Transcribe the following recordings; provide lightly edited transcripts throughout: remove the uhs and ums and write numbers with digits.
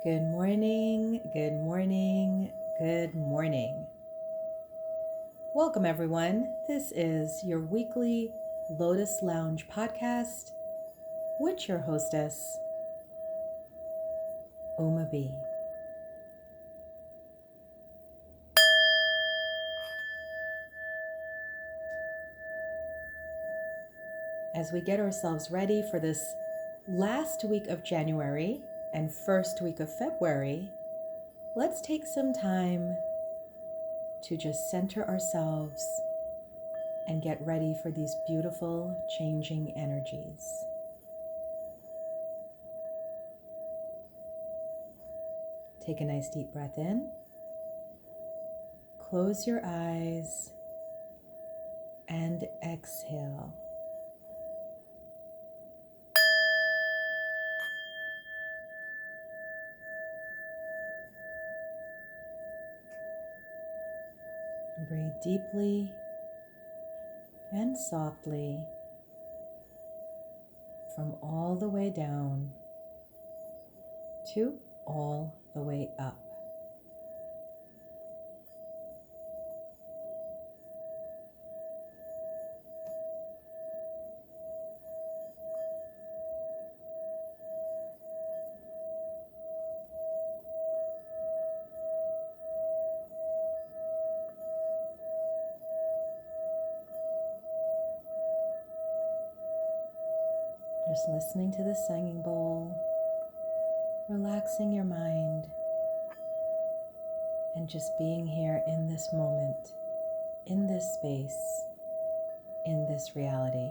Good morning, good morning, good morning. Welcome, everyone. This is your weekly Lotus Lounge podcast with your hostess, Uma B. As we get ourselves ready for this last week of January and first week of February, let's take some time to just center ourselves and get ready for these beautiful changing energies. Take a nice deep breath in. Close your eyes and exhale. Breathe deeply and softly from all the way down to all the way up. Just listening to the singing bowl, relaxing your mind, and just being here in this moment, in this space, in this reality.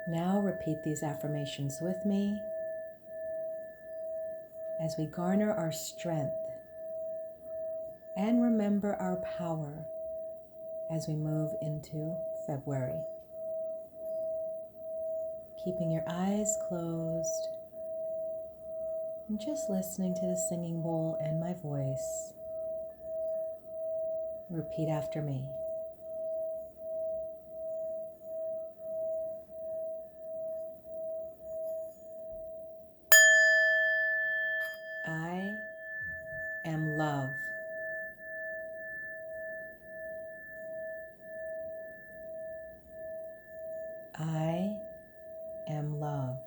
Now repeat these affirmations with me as we garner our strength and remember our power as we move into February. Keeping your eyes closed and just listening to the singing bowl and my voice. Repeat after me. I am love. I am love.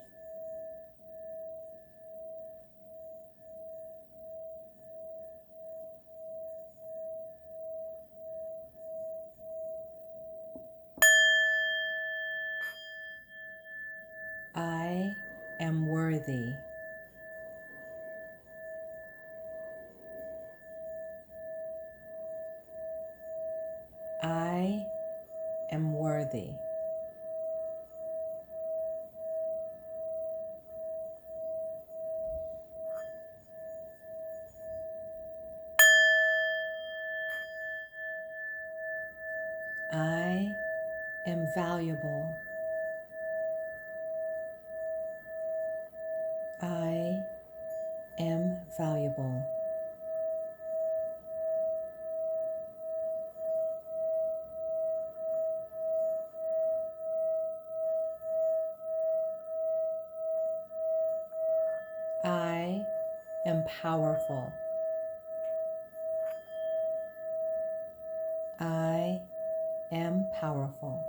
I am worthy. I am worthy. I am valuable. I am valuable. I am powerful. I am powerful.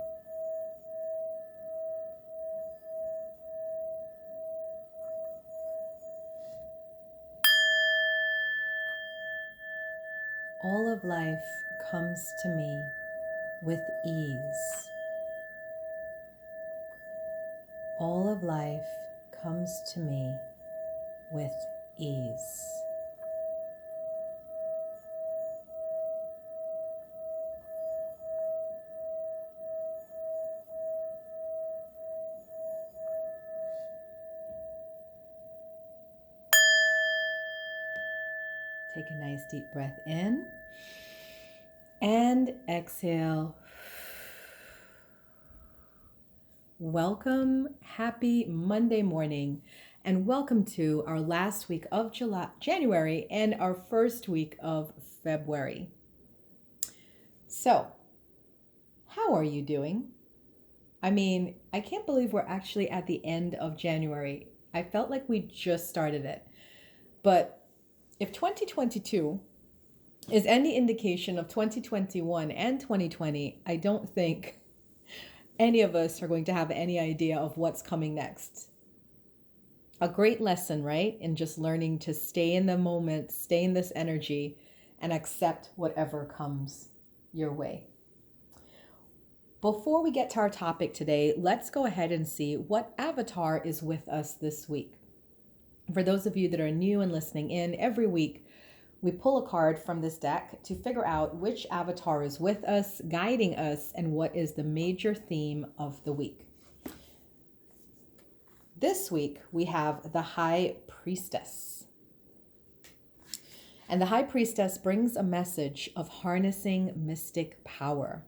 All of life comes to me with ease. All of life comes to me with ease. Take a nice deep breath in and exhale. Welcome, happy Monday morning, and welcome to our last week of January and our first week of February. So, how are you doing? I mean, I can't believe we're actually at the end of January. I felt like we just started it. But if 2022 is any indication of 2021 and 2020, I don't think any of us are going to have any idea of what's coming next. A great lesson, right? In just learning to stay in the moment, stay in this energy, and accept whatever comes your way. Before we get to our topic today, let's go ahead and see what avatar is with us this week. For those of you that are new and listening in, every week we pull a card from this deck to figure out which avatar is with us, guiding us, and what is the major theme of the week. This week we have the High Priestess. And the High Priestess brings a message of harnessing mystic power.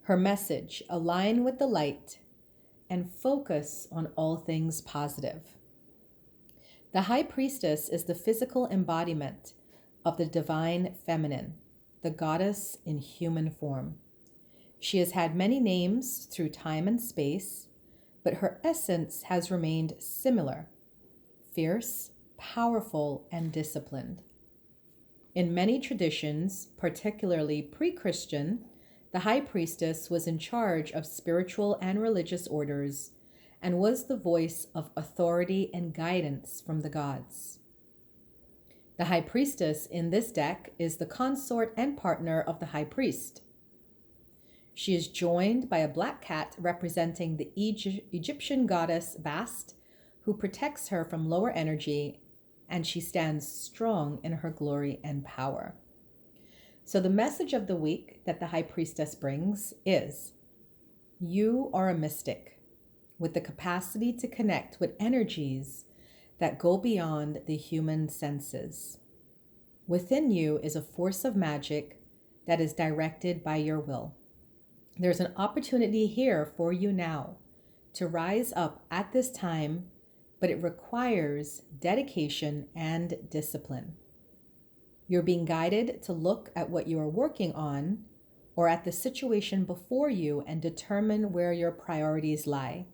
Her message: align with the light and focus on all things positive. The High Priestess is the physical embodiment of the divine feminine, the goddess in human form. She has had many names through time and space, but her essence has remained similar: fierce, powerful, and disciplined. In many traditions, particularly pre-Christian, the High Priestess was in charge of spiritual and religious orders and was the voice of authority and guidance from the gods. The High Priestess in this deck is the consort and partner of the High Priest. She is joined by a black cat representing the Egyptian goddess Bast, who protects her from lower energy, and she stands strong in her glory and power. So the message of the week that the High Priestess brings is: you are a mystic with the capacity to connect with energies that go beyond the human senses. Within you is a force of magic that is directed by your will. There's an opportunity here for you now to rise up at this time, but it requires dedication and discipline. You're being guided to look at what you are working on or at the situation before you and determine where your priorities lie.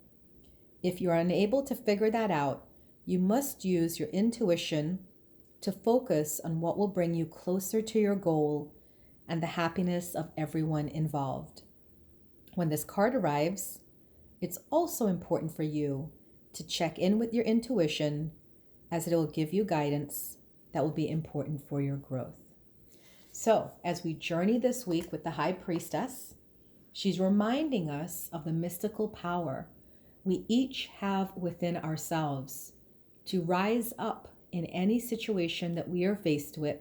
If you're unable to figure that out, you must use your intuition to focus on what will bring you closer to your goal and the happiness of everyone involved. When this card arrives, it's also important for you to check in with your intuition, as it will give you guidance that will be important for your growth. So, as we journey this week with the High Priestess, she's reminding us of the mystical power we each have within ourselves to rise up in any situation that we are faced with,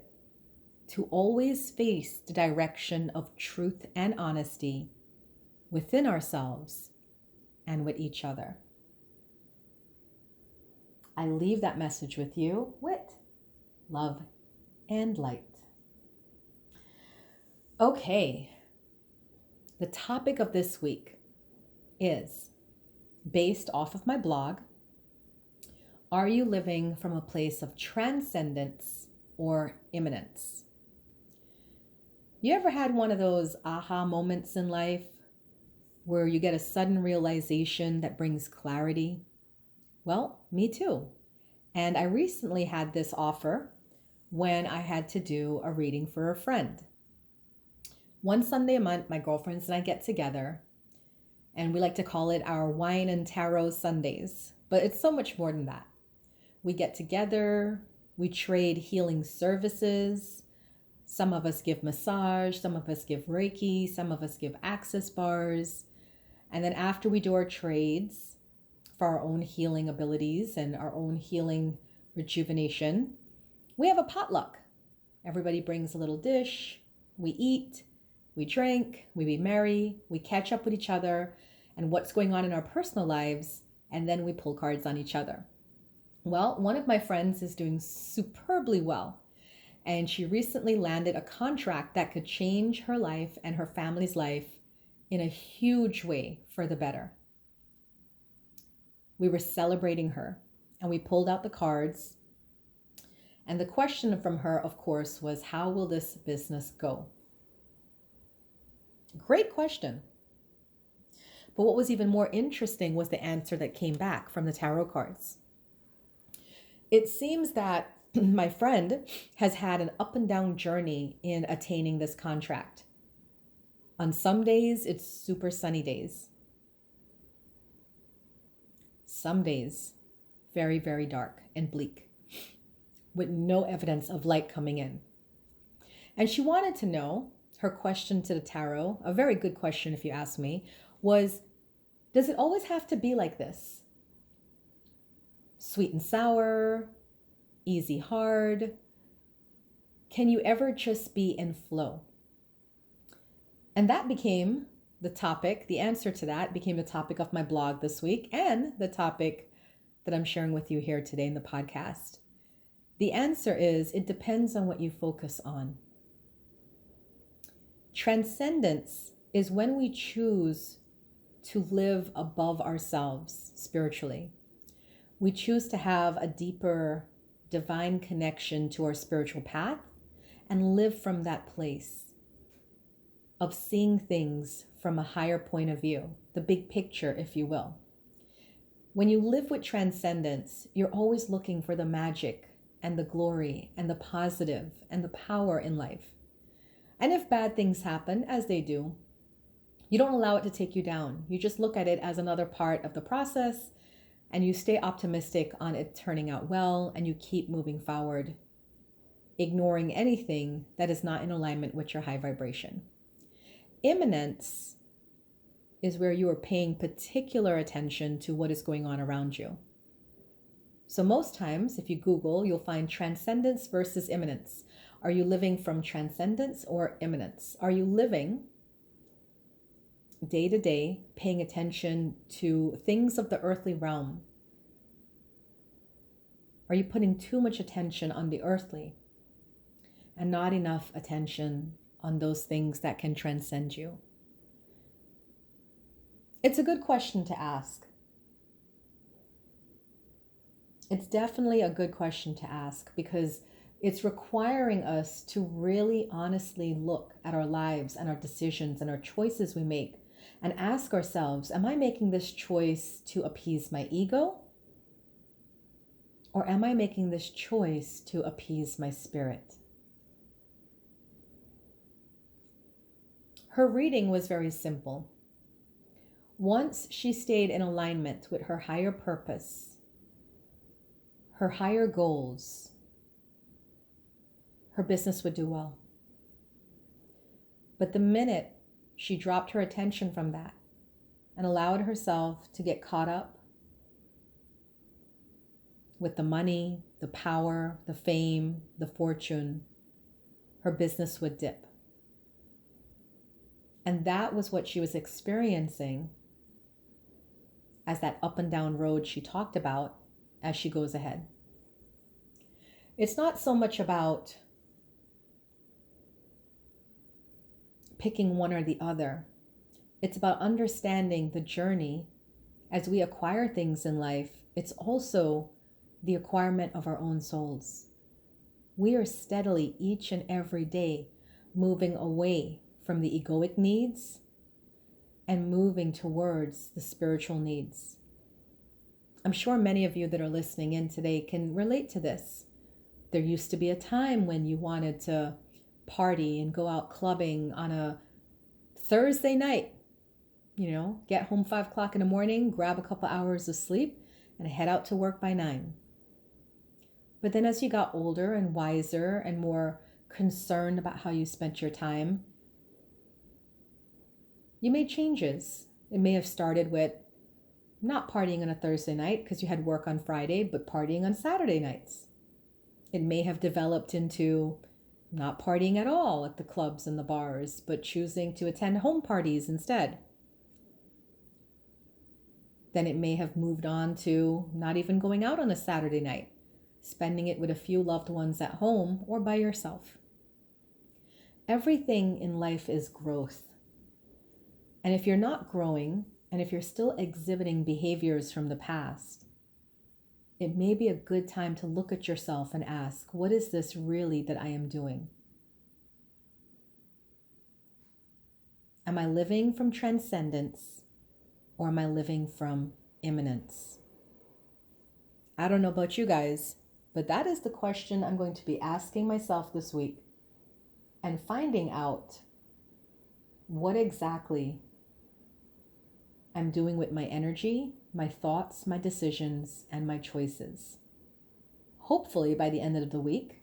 to always face the direction of truth and honesty within ourselves and with each other. I leave that message with you with love and light. Okay, the topic of this week is based off of my blog. Are you living from a place of transcendence or immanence? You ever had one of those aha moments in life where you get a sudden realization that brings clarity? Well, me too. And I recently had this offer when I had to do a reading for a friend. One Sunday a month, my girlfriends and I get together, and we like to call it our wine and tarot Sundays, but it's so much more than that. We get together, we trade healing services. Some of us give massage, some of us give Reiki, some of us give access bars. And then after we do our trades for our own healing abilities and our own healing rejuvenation, we have a potluck. Everybody brings a little dish, we eat, we drink, we be merry, we catch up with each other and what's going on in our personal lives, and then we pull cards on each other. Well, one of my friends is doing superbly well, and she recently landed a contract that could change her life and her family's life in a huge way for the better. We were celebrating her, And we pulled out the cards. And the question from her, of course, was, how will this business go? Great question. But what was even more interesting was the answer that came back from the tarot cards. It seems that my friend has had an up and down journey in attaining this contract. On some days, it's super sunny days. Some days, very, very dark and bleak, with no evidence of light coming in. And she wanted to know, her question to the tarot, a very good question if you ask me, was, does it always have to be like this? Sweet and sour, easy, hard? Can you ever just be in flow? And that became the topic, the answer to that became the topic of my blog this week and the topic that I'm sharing with you here today in the podcast. The answer is, it depends on what you focus on. Transcendence is when we choose to live above ourselves spiritually. We choose to have a deeper divine connection to our spiritual path and live from that place of seeing things from a higher point of view, the big picture, if you will. When you live with transcendence, you're always looking for the magic and the glory and the positive and the power in life. And if bad things happen, as they do, you don't allow it to take you down. You just look at it as another part of the process, and you stay optimistic on it turning out well, and you keep moving forward, ignoring anything that is not in alignment with your high vibration. Immanence is where you are paying particular attention to what is going on around you. So most times, if you Google, you'll find transcendence versus immanence. Are you living from transcendence or immanence? Are you living day to day, paying attention to things of the earthly realm? Are you putting too much attention on the earthly and not enough attention on those things that can transcend you? It's a good question to ask. It's definitely a good question to ask because it's requiring us to really honestly look at our lives and our decisions and our choices we make and ask ourselves, am I making this choice to appease my ego? Or am I making this choice to appease my spirit? Her reading was very simple. Once she stayed in alignment with her higher purpose, her higher goals, her business would do well. But the minute she dropped her attention from that and allowed herself to get caught up with the money, the power, the fame, the fortune, her business would dip. And that was what she was experiencing as that up and down road she talked about as she goes ahead. It's not so much about picking one or the other. It's about understanding the journey as we acquire things in life. It's also the acquirement of our own souls. We are steadily each and every day moving away from the egoic needs and moving towards the spiritual needs. I'm sure many of you that are listening in today can relate to this. There used to be a time when you wanted to party and go out clubbing on a Thursday night, get home 5 o'clock in the morning, grab a couple hours of sleep, and head out to work by 9. But then as you got older and wiser and more concerned about how you spent your time, you made changes. It may have started with not partying on a Thursday night because you had work on Friday, but partying on Saturday nights. It may have developed into not partying at all at the clubs and the bars, but choosing to attend home parties instead. Then it may have moved on to not even going out on a Saturday night, spending it with a few loved ones at home or by yourself. Everything in life is growth. And if you're not growing, and if you're still exhibiting behaviors from the past, it may be a good time to look at yourself and ask, what is this really that I am doing? Am I living from transcendence or am I living from immanence? I don't know about you guys, but that is the question I'm going to be asking myself this week and finding out what exactly I'm doing with my energy, my thoughts, my decisions, and my choices. Hopefully, by the end of the week,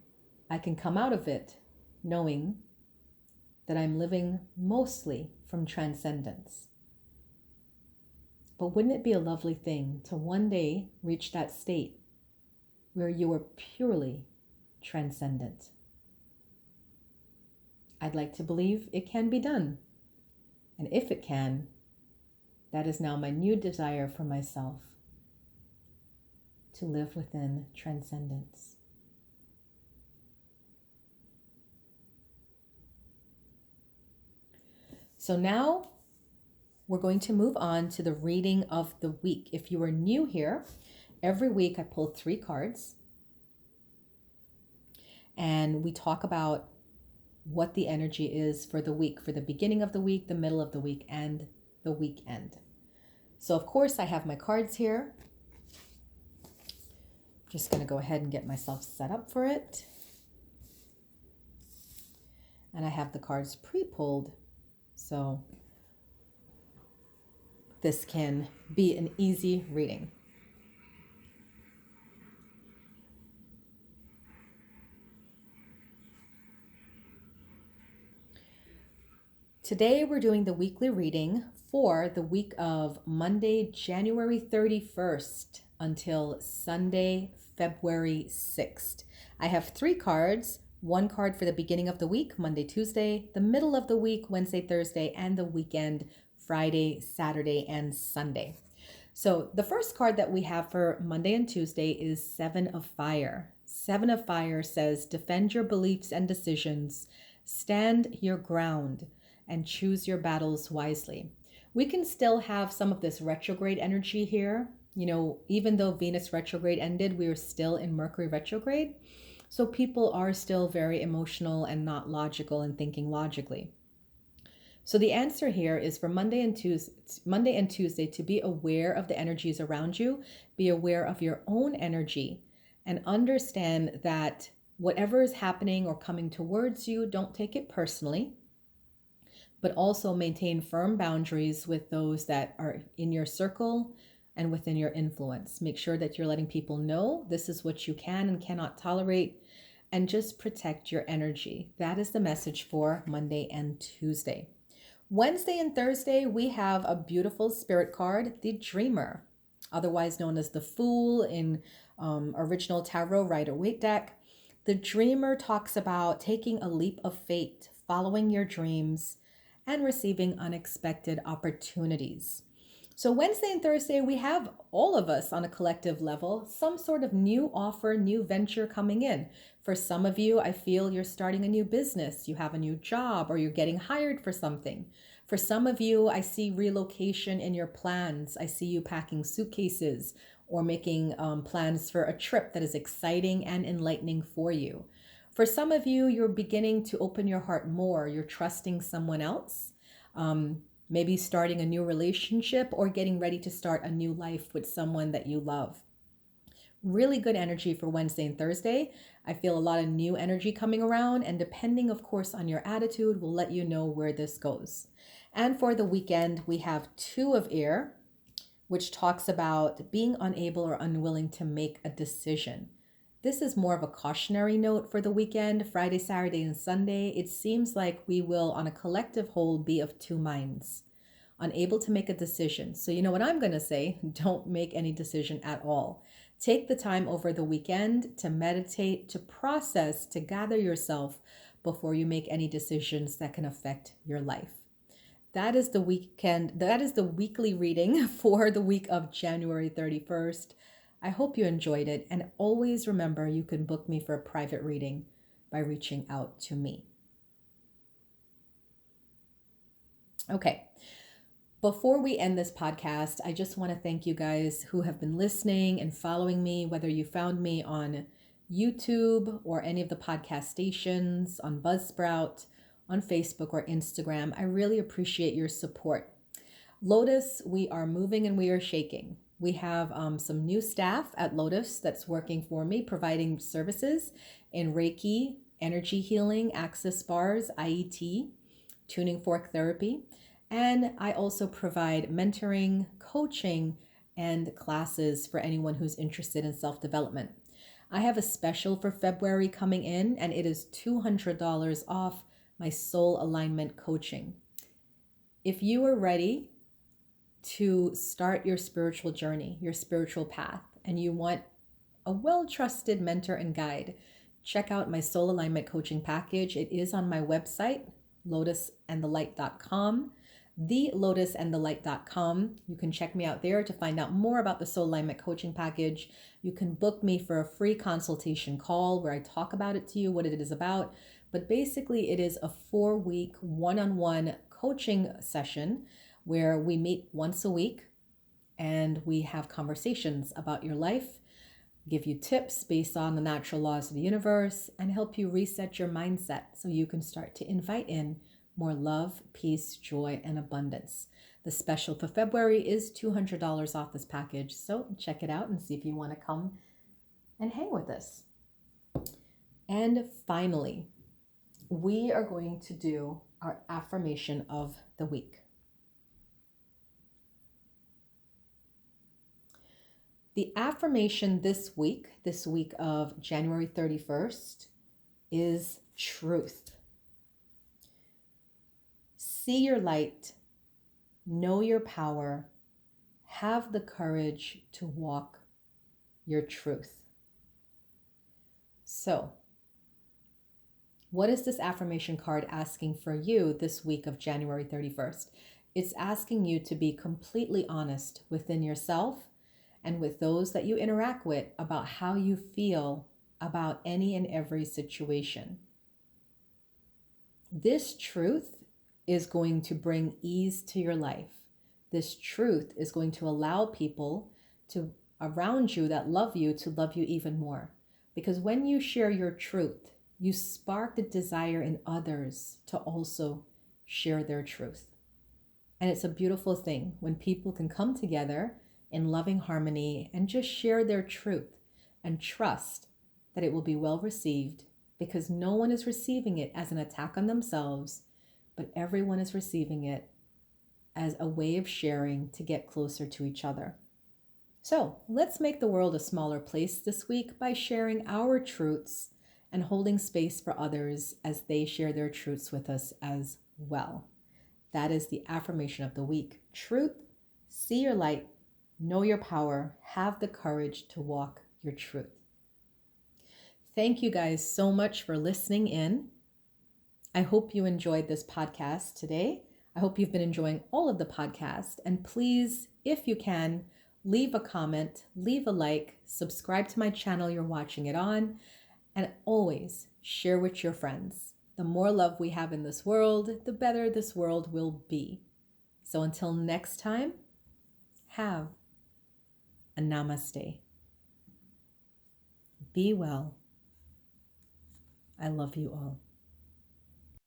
I can come out of it knowing that I'm living mostly from transcendence. But wouldn't it be a lovely thing to one day reach that state where you are purely transcendent? I'd like to believe it can be done. And if it can, that is now my new desire for myself, to live within transcendence. So now we're going to move on to the reading of the week. If you are new here, every week I pull 3 cards and we talk about what the energy is for the week, for the beginning of the week, the middle of the week, and the weekend. So of course I have my cards here. Just going to go ahead and get myself set up for it. And I have the cards pre-pulled, so this can be an easy reading. Today we're doing the weekly reading for the week of Monday, January 31st until Sunday, February 6th. I have 3 cards, 1 card for the beginning of the week, Monday, Tuesday, the middle of the week, Wednesday, Thursday, and the weekend, Friday, Saturday, and Sunday. So the first card that we have for Monday and Tuesday is 7 of Fire. 7 of Fire says, defend your beliefs and decisions, stand your ground, and choose your battles wisely. We can still have some of this retrograde energy here. You know, even though Venus retrograde ended, we are still in Mercury retrograde. So people are still very emotional and not logical and thinking logically. So the answer here is for Monday and Tuesday to be aware of the energies around you, be aware of your own energy, and understand that whatever is happening or coming towards you, don't take it personally, but also maintain firm boundaries with those that are in your circle and within your influence. Make sure that you're letting people know this is what you can and cannot tolerate, and just protect your energy. That is the message for Monday and Tuesday. Wednesday and Thursday, we have a beautiful spirit card, the Dreamer, otherwise known as the Fool in original Tarot Rider-Waite deck. The Dreamer talks about taking a leap of faith, following your dreams, and receiving unexpected opportunities. So Wednesday and Thursday, we have all of us on a collective level, some sort of new offer, new venture coming in. For some of you, I feel you're starting a new business, you have a new job, or you're getting hired for something. For some of you, I see relocation in your plans. I see you packing suitcases or making plans for a trip that is exciting and enlightening for you. For some of you, you're beginning to open your heart more. You're trusting someone else, maybe starting a new relationship or getting ready to start a new life with someone that you love. Really good energy for Wednesday and Thursday. I feel a lot of new energy coming around, and depending, of course, on your attitude, we'll let you know where this goes. And for the weekend, we have 2 of Air, which talks about being unable or unwilling to make a decision. This is more of a cautionary note for the weekend, Friday, Saturday, and Sunday. It seems like we will, on a collective whole, be of 2 minds, unable to make a decision. So you know what I'm going to say? Don't make any decision at all. Take the time over the weekend to meditate, to process, to gather yourself before you make any decisions that can affect your life. That is the weekly reading for the week of January 31st. I hope you enjoyed it, and always remember you can book me for a private reading by reaching out to me. Okay, Before we end this podcast, I just want to thank you guys who have been listening and following me, whether you found me on YouTube or any of the podcast stations, on Buzzsprout, on Facebook or Instagram. I really appreciate your support. Lotus, we are moving and we are shaking. We have some new staff at Lotus that's working for me, providing services in Reiki, energy healing, access bars, IET, tuning fork therapy. And I also provide mentoring, coaching, and classes for anyone who's interested in self-development. I have a special for February coming in, and it is $200 off my soul alignment coaching. If you are ready to start your spiritual journey, your spiritual path, and you want a well-trusted mentor and guide, check out my soul alignment coaching package. It is on my website, lotusandthelight.com, thelotusandthelight.com. You can check me out there to find out more about the soul alignment coaching package. You can book me for a free consultation call where I talk about it to you, what it is about. But basically, it is a 4-week one-on-one coaching session where we meet once a week and we have conversations about your life, give you tips based on the natural laws of the universe, and help you reset your mindset so you can start to invite in more love, peace, joy, and abundance. The special for February is $200 off this package. So check it out and see if you want to come and hang with us. And finally, we are going to do our affirmation of the week. The affirmation this week of January 31st, is truth. See your light, know your power, have the courage to walk your truth. So, what is this affirmation card asking for you this week of January 31st? It's asking you to be completely honest within yourself and with those that you interact with about how you feel about any and every situation. This truth is going to bring ease to your life. This truth is going to allow people around you that love you to love you even more. Because when you share your truth, you spark the desire in others to also share their truth. And it's a beautiful thing when people can come together in loving harmony and just share their truth and trust that it will be well received, because no one is receiving it as an attack on themselves, but everyone is receiving it as a way of sharing to get closer to each other. So let's make the world a smaller place this week by sharing our truths and holding space for others as they share their truths with us as well. That is the affirmation of the week. Truth, see your light, know your power, have the courage to walk your truth. Thank you guys so much for listening in. I hope you enjoyed this podcast today. I hope you've been enjoying all of the podcasts. And please, if you can, leave a comment, leave a like, subscribe to my channel you're watching it on, and always share with your friends. The more love we have in this world, the better this world will be. So until next time, have a namaste. Be well. I love you all.